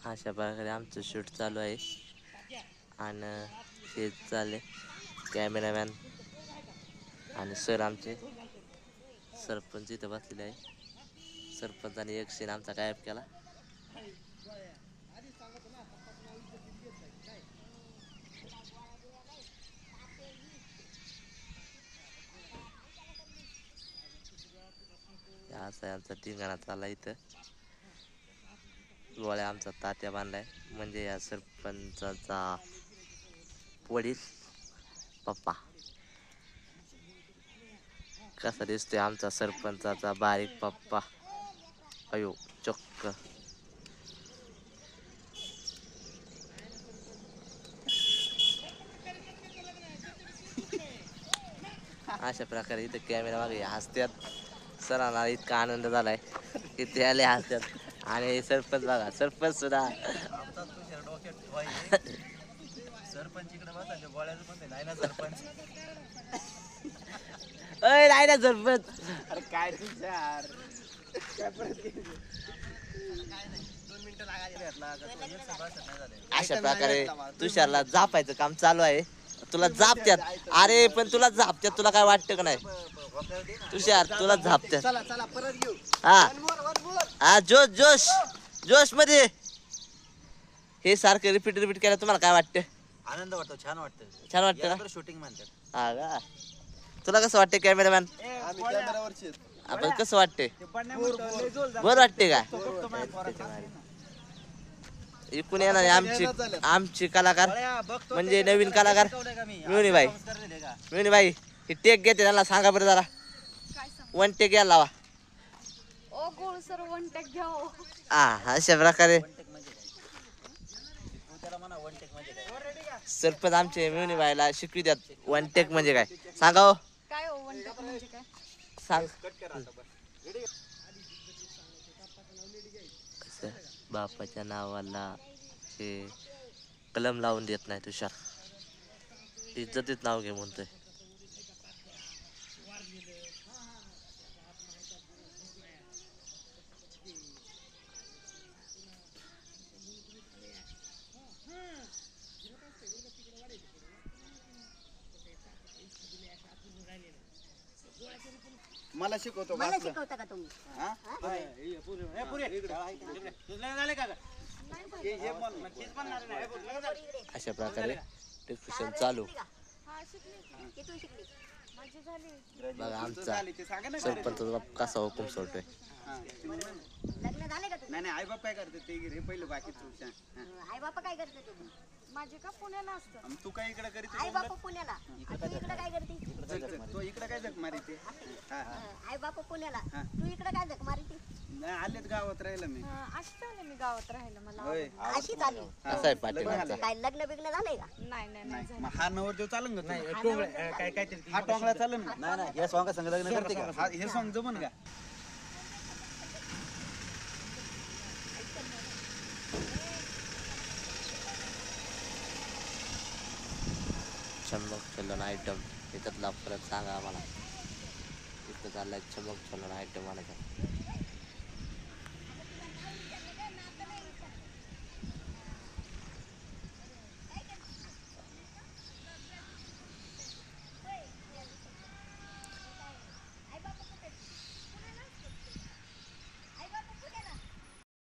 अशा प्रकारे आमचं शूट चालू आहे आणि हे चालले कॅमेरामॅन आणि सर आमचे सरपंच इथं बसलेले आहे. सरपंचाने एक सीन आमचा गायब केला. असा आमचा धिंगाणा चालला इथं. गोळ्या आमचा तात्या बांधलाय म्हणजे या सरपंचाचा वडील पप्पा. कसा दिसतोय आमचा सरपंचाचा बारीक पप्पा. अयो चक्क. अशा प्रकारे इथं कॅमेरा मागे हसत्यात. सरांना इतका आनंद झालाय इथे आले हसत्यात आणि सरपंच बघा सरपंच सुद्धा सरपंच इकडे बसायचे गोळ्याचं पण नाही ना सरपंच. अय नाही ना सरपंच. अरे काय तुझ्यार काय परत 2 मिनिटं अशा प्रकारे तुषारला जापायचं काम चालू आहे. तुला जापत्यात अरे पण तुला जापत्यात तुला काय वाटतं का नाही तुषार तुला जापत्यात. चला चला परत घेऊ. हा जोश जोश जोश मध्ये हे सारखं रिपीट केलं तुम्हाला काय वाटतं? आनंद वाटतो छान वाटतं. छान वाटतं याला का? तर शूटिंग म्हणतात. हा का तुला कसं वाटतं कॅमेरामॅन? आम्ही कॅमेरावरचे आपण कसं वाटते बरं वाटते का? इकून येणार आमची कलाकार म्हणजे नवीन कलाकार मिळून भाई. मिळून भाई हे टेक घेते त्यांना सांगा बरं जरा. वन टेक घ्यायला लावा. ओ गोळ सर वन टेक घ्या. हा अशा प्रकारे सरपंच आमचे मिळून भाईला शिकवी द्यात वन टेक म्हणजे काय सांगा हो. काय हो वन टेक म्हणजे काय सांग. बापाच्या नावाला हे कलम लावून देत नाही तुषार. इज्जतीत नाव घे म्हणतोय. मला शिकवतो मला शिकवता का तुम्ही? अशा प्रकारे डिस्कशन चालू. हा शिकली किती शिकली? माझी झाली. बघा आमचा सरपंच कसा हुकूम सोडतोय. लग्न झाले का तुझं? नाही आई बाप काय करते ते रे पहिलं बाकीचं. आई बापा काय करते तुम्ही? माझे का पुण्याला असतं. तू काय इकडे करीत आई बापा पुण्याला आणि तू इकडे काय करते? तो इकडे काय जग मारी ते आई बापा पुण्याला तू इकडे काय झक मारी ती? नाही आलेत गावात राहिलं मी. अशी चालले मी गावात राहायला मला होय अशी चालली कसा आहे पाटील आमचा? काय लग्न बिग्न झालंय का? नाही नाही नाही झालं. मग हा नवर देव चालन का? हा टोंगळा चालन का? नाही नाही या सॉंग संग लग्न करते का? हे सॉंग जमन का? चमक चलन आयटम याच्यातला फरक सांगा आम्हाला. इथं चाललाय चमक चलन आयटम आणायचा.